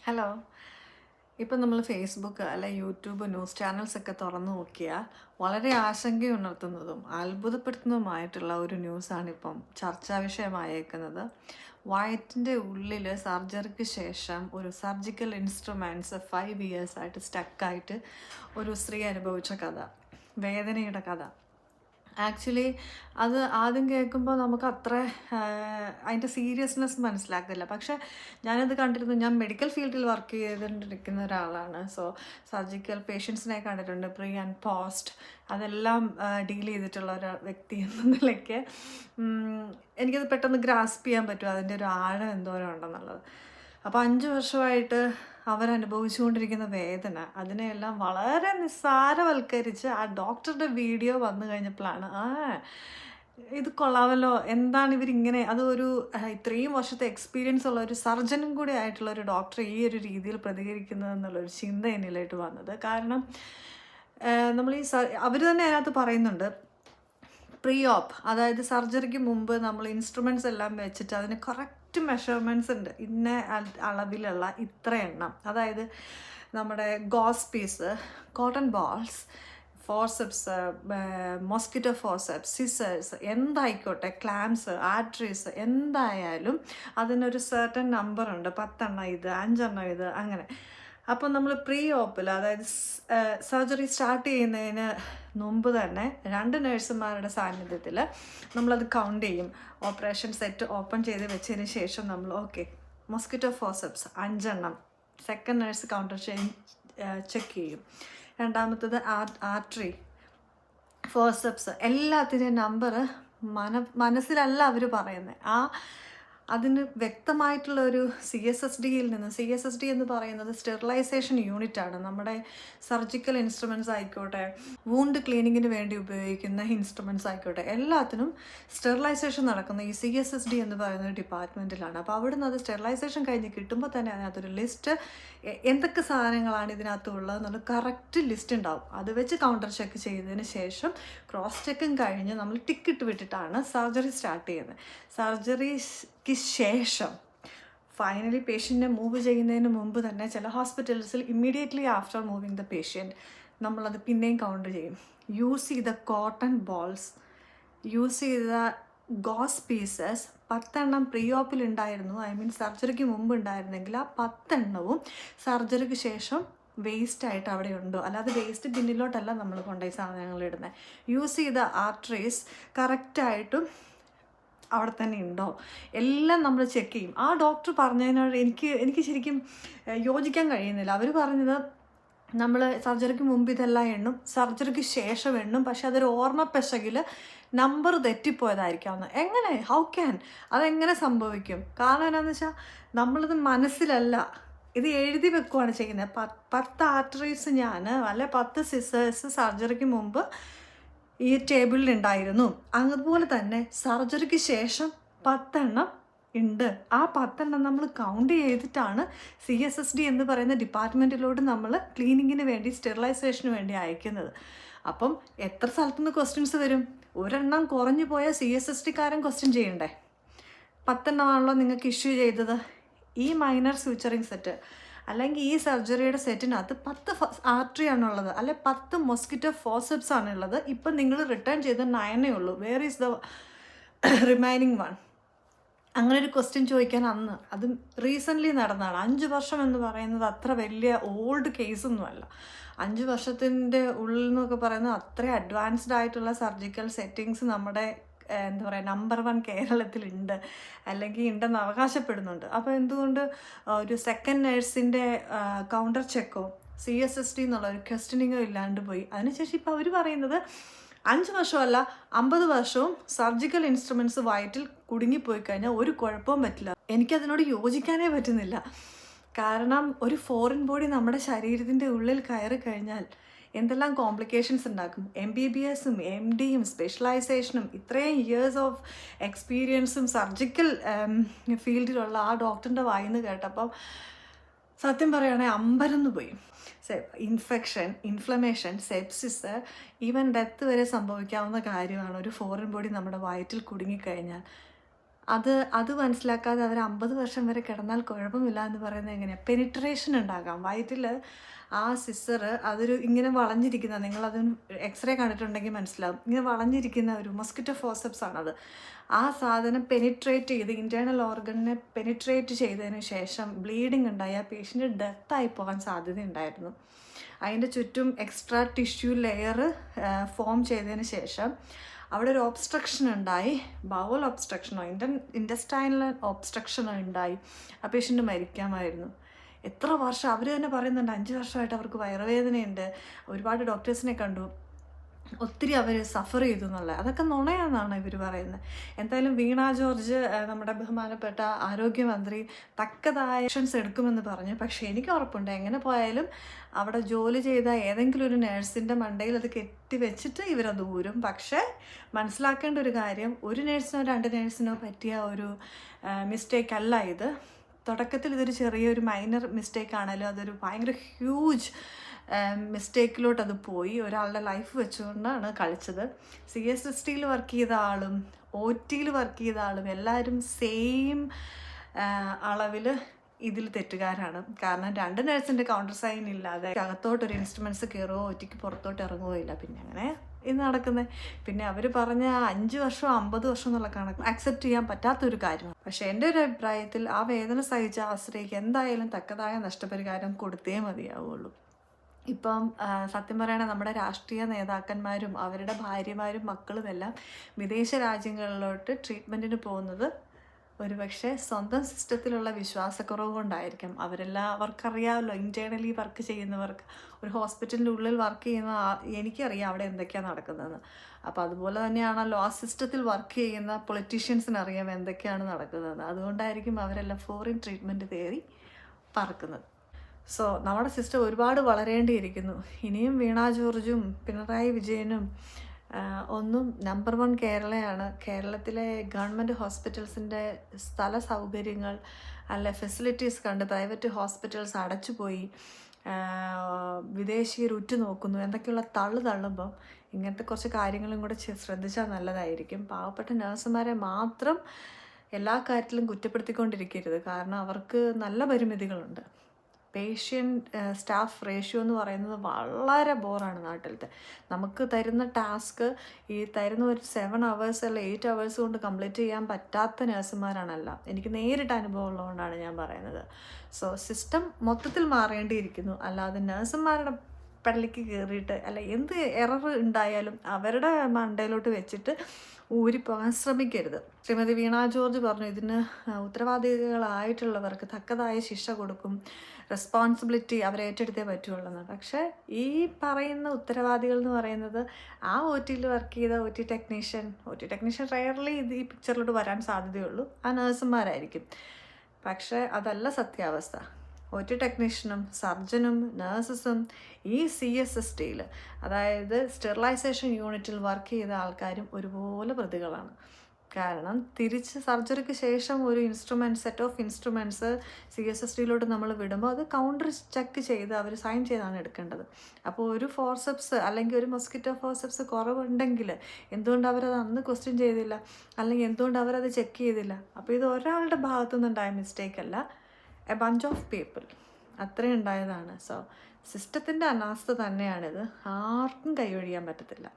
Hello. ഇപ്പം നമ്മൾ Facebook അല്ലെ യൂട്യൂബ് ന്യൂസ് ചാനൽസ് ഒക്കെ തുറന്നു നോക്കിയാൽ വളരെ ആശങ്കയുണർത്തുന്നതും അത്ഭുതപ്പെടുത്തുന്നതുമായിട്ടുള്ള ഒരു ന്യൂസാണ് ഇപ്പം ചർച്ചാ വിഷയമായേക്കുന്നത്. വയറ്റിൻ്റെ ഉള്ളിൽ സർജറിക്ക് ശേഷം ഒരു സർജിക്കൽ ഇൻസ്ട്രുമെൻറ്റ്സ് 5 ഇയേഴ്സായിട്ട് സ്റ്റക്കായിട്ട് ഒരു സ്ത്രീ അനുഭവിച്ച കഥ, വേദനയുടെ കഥ. ആക്ച്വലി അത് ആദ്യം കേൾക്കുമ്പോൾ നമുക്ക് അത്ര അതിൻ്റെ സീരിയസ്നെസ് മനസ്സിലാക്കില്ല. പക്ഷേ ഞാനത് കണ്ടിരുന്നു. ഞാൻ മെഡിക്കൽ ഫീൽഡിൽ വർക്ക് ചെയ്തുകൊണ്ടിരിക്കുന്ന ഒരാളാണ്. സോ സർജിക്കൽ പേഷ്യൻസിനെ കണ്ടിട്ടുണ്ട്, പ്രീ ആൻഡ് പോസ്റ്റ് അതെല്ലാം ഡീൽ ചെയ്തിട്ടുള്ള ഒരു വ്യക്തി എന്ന നിലയ്ക്ക് എനിക്കത് പെട്ടെന്ന് ഗ്രാസ്പ് ചെയ്യാൻ പറ്റും അതിൻ്റെ ഒരു ആഴം എന്തോരം ഉണ്ടെന്നുള്ളത്. അപ്പോൾ 5 വർഷമായിട്ട് അവരനുഭവിച്ചുകൊണ്ടിരിക്കുന്ന വേദന, അതിനെയെല്ലാം വളരെ നിസ്സാരവൽക്കരിച്ച് ആ ഡോക്ടറുടെ വീഡിയോ വന്നു കഴിഞ്ഞപ്പോഴാണ് ഇത് കൊള്ളാമല്ലോ, എന്താണ് ഇവരിങ്ങനെ, അത് ഒരു ഇത്രയും വർഷത്തെ എക്സ്പീരിയൻസ് ഉള്ള ഒരു സർജനും കൂടി ആയിട്ടുള്ള ഒരു ഡോക്ടർ ഈ ഒരു രീതിയിൽ പ്രതികരിക്കുന്നതെന്നുള്ളൊരു ചിന്ത എന്നിലായിട്ട് വന്നത്. കാരണം നമ്മൾ അവർ തന്നെ അതിനകത്ത് പറയുന്നുണ്ട്, പ്രീ ഓപ്പ്, അതായത് സർജറിക്ക് മുമ്പ് നമ്മൾ ഇൻസ്ട്രുമെൻറ്റ്സ് എല്ലാം വെച്ചിട്ട് അതിന് കറക്റ്റ് മെഷർമെൻറ്റ്സ് ഉണ്ട്. ഇന്ന അളവിലുള്ള ഇത്ര എണ്ണം, അതായത് നമ്മുടെ gauze piece, cotton balls, forceps, mosquito forceps, scissors, എന്തായിക്കോട്ടെ, ക്ലാംസ്, ആർട്ടറീസ്, എന്തായാലും അതിനൊരു സർട്ടൻ നമ്പറുണ്ട്. 10 എണ്ണം ഇത്, 5 എണ്ണം ഇത്, അങ്ങനെ. അപ്പം നമ്മൾ പ്രീ ഓപ്പിൽ, അതായത് സർജറി സ്റ്റാർട്ട് ചെയ്യുന്നതിന് മുമ്പ് തന്നെ 2 നഴ്സുമാരുടെ സാന്നിധ്യത്തിൽ നമ്മളത് കൗണ്ട് ചെയ്യും. ഓപ്പറേഷൻ സെറ്റ് ഓപ്പൺ ചെയ്ത് വെച്ചതിന് ശേഷം നമ്മൾ മോസ്കിറ്റോ ഫോർസെപ്സ് 5 എണ്ണം സെക്കൻഡ് നഴ്സ് കൗണ്ടർ ചെക്ക് ചെയ്യും. രണ്ടാമത്തത് ആർട്ടറി, ഫോർസെപ്സ്, എല്ലാത്തിൻ്റെയും നമ്പർ മനസ്സിലല്ല അവർ പറയുന്നത്. അതിന് വ്യക്തമായിട്ടുള്ള ഒരു CSSD എന്ന് പറയുന്നത് സ്റ്റെറിലൈസേഷൻ യൂണിറ്റാണ്. നമ്മുടെ സർജിക്കൽ ഇൻസ്ട്രുമെൻറ്റ്സ് ആയിക്കോട്ടെ, വൂണ്ട് ക്ലീനിങ്ങിന് വേണ്ടി ഉപയോഗിക്കുന്ന ഇൻസ്ട്രുമെൻറ്റ്സ് ആയിക്കോട്ടെ, എല്ലാത്തിനും സ്റ്റെറിലൈസേഷൻ നടക്കുന്ന ഈ CSSD എന്ന് പറയുന്ന ഡിപ്പാർട്ട്മെൻറ്റിലാണ്. അപ്പോൾ അവിടുന്ന് അത് സ്റ്റെറിലൈസേഷൻ കഴിഞ്ഞ് കിട്ടുമ്പോൾ തന്നെ അതിനകത്തൊരു ലിസ്റ്റ്, എന്തൊക്കെ സാധനങ്ങളാണ് ഇതിനകത്ത് ഉള്ളതെന്നുള്ള കറക്റ്റ് ലിസ്റ്റ് ഉണ്ടാവും. അത് വെച്ച് കൗണ്ടർ ചെക്ക് ചെയ്തതിന് ശേഷം ക്രോസ് ചെക്കും കഴിഞ്ഞ് നമ്മൾ ടിക്കിട്ട് വിട്ടിട്ടാണ് സർജറി സ്റ്റാർട്ട് ചെയ്യുന്നത്. സർജറിക്ക് ശേഷം ഫൈനലി പേഷ്യൻറ്റിനെ മൂവ് ചെയ്യുന്നതിന് മുമ്പ് തന്നെ ചില ഹോസ്പിറ്റൽസിൽ immediately after moving the patient നമ്മളത് പിന്നെയും കൗണ്ട് ചെയ്യും. യൂസ് ചെയ്ത കോട്ടൺ ബോൾസ്, യൂസ് ചെയ്ത ഗോസ് പീസസ് 10 എണ്ണം പ്രീ ഓപ്പിൽ ഉണ്ടായിരുന്നു, സർജറിക്ക് മുമ്പ് ഉണ്ടായിരുന്നെങ്കിൽ ആ 10 എണ്ണവും സർജറിക്ക് ശേഷം വേസ്റ്റായിട്ട് അവിടെ ഉണ്ടോ, അല്ലാതെ വേസ്റ്റ് ബിന്നിലോട്ടല്ല നമ്മൾ കൊണ്ടുപോയി സാധനങ്ങൾ ഇടുന്നത്. യൂസ് ചെയ്ത ആർട്ടറീസ് കറക്റ്റായിട്ടും അവിടെ തന്നെ ഉണ്ടോ, എല്ലാം നമ്മൾ ചെക്ക് ചെയ്യും. ആ ഡോക്ടർ പറഞ്ഞതിനോട് എനിക്ക് ശരിക്കും യോജിക്കാൻ കഴിയുന്നില്ല. അവർ പറഞ്ഞത് നമ്മൾ സർജറിക്ക് മുമ്പ് ഇതെല്ലാം എണ്ണും, സർജറിക്ക് ശേഷം എണ്ണും, പക്ഷെ അതൊരു ഓർമ്മ പെശകിൽ നമ്പർ തെറ്റിപ്പോയതായിരിക്കാവുന്ന. എങ്ങനെ, ഹൗ ക്യാൻ, അതെങ്ങനെ സംഭവിക്കും? കാരണം എന്താണെന്ന് വെച്ചാൽ നമ്മളിത് മനസ്സിലല്ല, ഇത് എഴുതി വെക്കുകയാണ് ചെയ്യുന്നത്. 10 ആർട്ടറീസ് അല്ലെ 10 സിസേഴ്സ് സർജറിക്ക് മുമ്പ് ഈ ടേബിളിലുണ്ടായിരുന്നു. അതുപോലെ തന്നെ സർജറിക്ക് ശേഷം 10 എണ്ണം ഉണ്ട്. ആ 10 എണ്ണം നമ്മൾ കൗണ്ട് ചെയ്തിട്ടാണ് CSSD എന്ന് പറയുന്ന ഡിപ്പാർട്ട്മെൻറ്റിലോട്ട് നമ്മൾ ക്ലീനിങ്ങിന് വേണ്ടി, സ്റ്റെറിലൈസേഷന് വേണ്ടി അയക്കുന്നത്. അപ്പം എത്ര സ്ഥലത്തുനിന്ന് ക്വസ്റ്റ്യൻസ് വരും? ഒരെണ്ണം കുറഞ്ഞു പോയാൽ CSSDക്കാരൻ ക്വസ്റ്റ്യൻ ചെയ്യണ്ടേ? 10 എണ്ണമാണല്ലോ നിങ്ങൾക്ക് ഇഷ്യൂ ചെയ്തത്. ഈ മൈനർ സ്യൂച്ചറിങ് സെറ്റ് അല്ലെങ്കിൽ ഈ സർജറിയുടെ സെറ്റിനകത്ത് 10 ആർട്ടറി ആണുള്ളത്, അല്ലെ 10 മോസ്കിറ്റോ ഫോർസെപ്സ് ആണുള്ളത്. ഇപ്പം നിങ്ങൾ റിട്ടേൺ ചെയ്ത 9 ഉള്ളൂ. Where is the remaining 1? അങ്ങനെ ഒരു ക്വസ്റ്റ്യൻ ചോദിക്കാൻ അത് റീസെൻ്റ്ലി നടന്നതാണ്. 5 വർഷം എന്ന് പറയുന്നത് അത്ര വലിയ ഓൾഡ് കേസൊന്നുമല്ല. 5 വർഷത്തിൻ്റെ ഉള്ളിൽ എന്നൊക്കെ പറയുന്നത് അത്ര അഡ്വാൻസ്ഡ് ആയിട്ടുള്ള സർജിക്കൽ സെറ്റിങ്സ് നമ്മുടെ എന്താ പറയുക, നമ്പർ 1 കേരളത്തിലുണ്ട്, അല്ലെങ്കിൽ ഉണ്ടെന്ന് അവകാശപ്പെടുന്നുണ്ട്. അപ്പോൾ എന്തുകൊണ്ട് ഒരു സെക്കൻഡ് നേഴ്സിൻ്റെ കൗണ്ടർ ചെക്കോ CSSD എന്നുള്ള ഒരു ക്വസ്റ്റ്യനിങ്ങോ ഇല്ലാണ്ട് പോയി? അതിനുശേഷം ഇപ്പോൾ അവർ പറയുന്നത് 5 വർഷമല്ല 50 വർഷവും സർജിക്കൽ ഇൻസ്ട്രുമെൻറ്റ്സ് വയറ്റിൽ കുടുങ്ങിപ്പോയി കഴിഞ്ഞാൽ ഒരു കുഴപ്പവും പറ്റില്ല. എനിക്കതിനോട് യോജിക്കാനേ പറ്റുന്നില്ല. കാരണം ഒരു ഫോറിൻ ബോഡി നമ്മുടെ ശരീരത്തിൻ്റെ ഉള്ളിൽ കയറി കഴിഞ്ഞാൽ എന്തെല്ലാം കോംപ്ലിക്കേഷൻസ് ഉണ്ടാക്കും. MBBSും MDയും സ്പെഷ്യലൈസേഷനും ഇത്രയും ഇയേഴ്സ് ഓഫ് എക്സ്പീരിയൻസും സർജിക്കൽ ഫീൽഡിലുള്ള ആ ഡോക്ടറിൻ്റെ വായിന്ന് കേട്ടപ്പം സത്യം പറയുകയാണെങ്കിൽ അമ്പരന്ന് പോയി. Infection, inflammation, sepsis, even death വരെ സംഭവിക്കാവുന്ന കാര്യമാണ് ഒരു ഫോറിൻ ബോഡി നമ്മുടെ വയറ്റിൽ കുടുങ്ങിക്കഴിഞ്ഞാൽ. അത് മനസ്സിലാക്കാതെ അവർ 50 വർഷം വരെ കിടന്നാൽ കുഴപ്പമില്ല എന്ന് പറയുന്നത് എങ്ങനെയാണ്? പെനിട്രേഷൻ ഉണ്ടാകാം വയറ്റിൽ. ആ സിസർ അതൊരു ഇങ്ങനെ വളഞ്ഞിരിക്കുന്ന, നിങ്ങളത് എക്സ്റേ കണ്ടിട്ടുണ്ടെങ്കിൽ മനസ്സിലാവും, ഇങ്ങനെ വളഞ്ഞിരിക്കുന്ന ഒരു മൊസ്കിറ്റോ ഫോസപ്സ് ആണത്. ആ സാധനം പെനിട്രേറ്റ് ചെയ്ത് ഇൻറ്റേർണൽ ഓർഗണിനെ പെനിട്രേറ്റ് ചെയ്തതിന് ശേഷം ബ്ലീഡിങ് ഉണ്ടായി ആ പേഷ്യൻ്റ് ഡെത്തായി പോകാൻ സാധ്യതയുണ്ടായിരുന്നു. അതിൻ്റെ ചുറ്റും എക്സ്ട്രാ ടിഷ്യൂ ലെയർ ഫോം ചെയ്തതിന് ശേഷം അവിടെ ഒരു ഒബ്സ്ട്രക്ഷൻ ഉണ്ടായി, ബൗൾ ഒബ്സ്ട്രക്ഷനോ ഇൻറ്റസ്റ്റൈനൽ ഒബ്സ്ട്രക്ഷനോ ഉണ്ടായി. ആ പേഷ്യൻ്റ് മരിക്കാമായിരുന്നു. എത്ര വർഷം അവർ തന്നെ പറയുന്നുണ്ട്, 5 വർഷമായിട്ട് അവർക്ക് വയറുവേദനയുണ്ട്, ഒരുപാട് ഡോക്ടേഴ്സിനെ കണ്ടു, ഒത്തിരി അവർ സഫർ ചെയ്തു എന്നുള്ളത്. അതൊക്കെ നുണയാണെന്നാണ് ഇവർ പറയുന്നത്. എന്തായാലും വീണ ജോർജ് നമ്മുടെ ബഹുമാനപ്പെട്ട ആരോഗ്യമന്ത്രി തക്കതായ ആക്ഷൻസ് എടുക്കുമെന്ന് പറഞ്ഞു. പക്ഷേ എനിക്ക് ഉറപ്പുണ്ട് എങ്ങനെ പോയാലും അവിടെ ജോലി ചെയ്ത ഏതെങ്കിലും ഒരു നേഴ്സിൻ്റെ മണ്ടയിൽ അത് കെട്ടിവെച്ചിട്ട് ഇവരത് ഊരും. പക്ഷേ മനസ്സിലാക്കേണ്ട ഒരു കാര്യം, ഒരു നേഴ്സിനോ 2 നേഴ്സിനോ പറ്റിയ ഒരു മിസ്റ്റേക്ക് അല്ല ഇത്. തുടക്കത്തിൽ ഇതൊരു ചെറിയൊരു മൈനർ മിസ്റ്റേക്ക് ആണെങ്കിലും അതൊരു ഭയങ്കര ഹ്യൂജ് മിസ്റ്റേക്കിലോട്ട് അത് പോയി. ഒരാളുടെ ലൈഫ് വെച്ചുകൊണ്ടാണ് കളിച്ചത്. CSSTയിൽ വർക്ക് ചെയ്ത ആളും OTയിൽ വർക്ക് ചെയ്ത ആളും എല്ലാവരും സെയിം അളവിൽ ഇതിൽ തെറ്റുകാരാണ്. കാരണം 2 നേഴ്സിൻ്റെ കൗണ്ടർ സൈൻ ഇല്ലാതെ അകത്തോട്ടൊരു ഇൻസ്ട്രുമെൻറ്റ്സ് കയറുകയോ OTക്ക് പുറത്തോട്ട് ഇറങ്ങുകയോ ഇല്ല. പിന്നെ അങ്ങനെ ഇത് നടക്കുന്നത്. പിന്നെ അവർ പറഞ്ഞ 5 വർഷം 50 വർഷം എന്നുള്ള കണക്ക് അക്സെപ്റ്റ് ചെയ്യാൻ പറ്റാത്തൊരു കാര്യമാണ്. പക്ഷേ എൻ്റെ ഒരു അഭിപ്രായത്തിൽ ആ വേദന സഹിച്ച ആശ്രയിക്ക് എന്തായാലും തക്കതായ നഷ്ടപരിഹാരം കൊടുത്തേ മതിയാവുള്ളൂ. ഇപ്പം സത്യം പറയുകയാണെങ്കിൽ നമ്മുടെ രാഷ്ട്രീയ നേതാക്കന്മാരും അവരുടെ ഭാര്യമാരും മക്കളും എല്ലാം വിദേശ രാജ്യങ്ങളിലോട്ട് ട്രീറ്റ്മെൻറ്റിന് പോകുന്നത് ഒരുപക്ഷെ സ്വന്തം സിസ്റ്റത്തിലുള്ള വിശ്വാസക്കുറവ് കൊണ്ടായിരിക്കും. അവർക്കറിയാമല്ലോ, ഇൻറ്റേർണലി വർക്ക് ചെയ്യുന്നവർക്ക്, ഒരു ഹോസ്പിറ്റലിൻ്റെ ഉള്ളിൽ വർക്ക് ചെയ്യുന്ന എനിക്കറിയാം അവിടെ എന്തൊക്കെയാണ് നടക്കുന്നതെന്ന്. അപ്പോൾ അതുപോലെ തന്നെയാണല്ലോ ആ സിസ്റ്റത്തിൽ വർക്ക് ചെയ്യുന്ന പൊളിറ്റീഷ്യൻസിനറിയാം എന്തൊക്കെയാണ് നടക്കുന്നതെന്ന്. അതുകൊണ്ടായിരിക്കും അവരെല്ലാം ഫോറിൻ ട്രീറ്റ്മെൻറ്റ് തേടി പറക്കുന്നത്. സോ നമ്മുടെ സിസ്റ്റം ഒരുപാട് വളരേണ്ടിയിരിക്കുന്നു. ഇനിയും വീണ ജോർജും പിണറായി വിജയനും ഒന്നും നമ്പർ 1 കേരളയാണ്. കേരളത്തിലെ ഗവൺമെൻറ് ഹോസ്പിറ്റൽസിൻ്റെ സ്ഥല സൗകര്യങ്ങൾ അല്ല ഫെസിലിറ്റീസ് കണ്ട് പ്രൈവറ്റ് ഹോസ്പിറ്റൽസ് അടച്ചുപോയി, വിദേശീയർ ഉറ്റുനോക്കുന്നു എന്തൊക്കെയുള്ള തള്ളുമ്പം ഇങ്ങനത്തെ കുറച്ച് കാര്യങ്ങളും കൂടെ ശ്രദ്ധിച്ചാൽ നല്ലതായിരിക്കും. പാവപ്പെട്ട നഴ്സുമാരെ മാത്രം എല്ലാ കാര്യത്തിലും കുറ്റപ്പെടുത്തിക്കൊണ്ടിരിക്കരുത്. കാരണം അവർക്ക് നല്ല പരിമിതികളുണ്ട്. പേഷ്യൻ്റ് സ്റ്റാഫ് റേഷ്യോ എന്ന് പറയുന്നത് വളരെ ബോറാണ് നാട്ടിലത്തെ. നമുക്ക് തരുന്ന ടാസ്ക് ഈ തരുന്ന ഒരു 7 hours അല്ല 8 hours കൊണ്ട് കംപ്ലീറ്റ് ചെയ്യാൻ പറ്റാത്ത നഴ്സുമാരാണല്ല. എനിക്ക് നേരിട്ട് അനുഭവം ഉള്ളതുകൊണ്ടാണ് ഞാൻ പറയുന്നത്. സോ സിസ്റ്റം മൊത്തത്തിൽ മാറേണ്ടിയിരിക്കുന്നു. അല്ലാതെ നഴ്സുമാരുടെ പള്ളിക്ക് കയറിയിട്ട് അല്ല എന്ത് എറർ ഉണ്ടായാലും അവരുടെ മണ്ടയിലോട്ട് വെച്ചിട്ട് ഊരിപ്പോകാൻ ശ്രമിക്കരുത്. ശ്രീമതി വീണ ജോർജ് പറഞ്ഞു ഇതിന് ഉത്തരവാദികളായിട്ടുള്ളവർക്ക് തക്കതായ ശിക്ഷ കൊടുക്കും, റെസ്പോൺസിബിലിറ്റി അവരെ ഏറ്റെടുത്തേ പറ്റുള്ളൂ. പക്ഷേ ഈ പറയുന്ന ഉത്തരവാദികൾ എന്ന് പറയുന്നത് ആ OTയിൽ വർക്ക് ചെയ്ത OT ടെക്നീഷ്യൻ റയർലി ഈ പിക്ചറിലോട്ട് വരാൻ സാധ്യതയുള്ളൂ, ആ നഴ്സുമാരായിരിക്കും. പക്ഷേ അതല്ല സത്യാവസ്ഥ. OT ടെക്നീഷ്യനും സർജനും നഴ്സസും ഈ CSSTയിൽ അതായത് സ്റ്റെറിലൈസേഷൻ യൂണിറ്റിൽ വർക്ക് ചെയ്ത ആൾക്കാരും ഒരുപോലെ പ്രതികളാണ്. കാരണം തിരിച്ച് സർജറിക്ക് ശേഷം ഒരു സെറ്റ് ഓഫ് ഇൻസ്ട്രുമെൻറ്റ്സ് CSSTയിലോട്ട് നമ്മൾ വിടുമ്പോൾ അത് കൗണ്ടർ ചെക്ക് ചെയ്ത് അവർ സൈൻ ചെയ്താണ് എടുക്കേണ്ടത്. അപ്പോൾ ഒരു ഫോർസെപ്സ് അല്ലെങ്കിൽ ഒരു മൊസ്കിറ്റോ ഫോർസെപ്സ് കുറവുണ്ടെങ്കിൽ എന്തുകൊണ്ട് അവരത് അന്ന് ക്വസ്റ്റ്യൻ ചെയ്തില്ല, അല്ലെങ്കിൽ എന്തുകൊണ്ട് അവരത് ചെക്ക് ചെയ്തില്ല? അപ്പോൾ ഇത് ഒരാളുടെ ഭാഗത്തുനിന്നുണ്ടായ മിസ്റ്റേക്ക് അല്ല, എ ബഞ്ച് ഓഫ് പീപ്പിൾ അത്രയും ഉണ്ടായതാണ്. സോ സിസ്റ്റത്തിൻ്റെ അനാസ്ഥ തന്നെയാണിത്, ആർക്കും കൈയൊഴിയാൻ പറ്റത്തില്ല.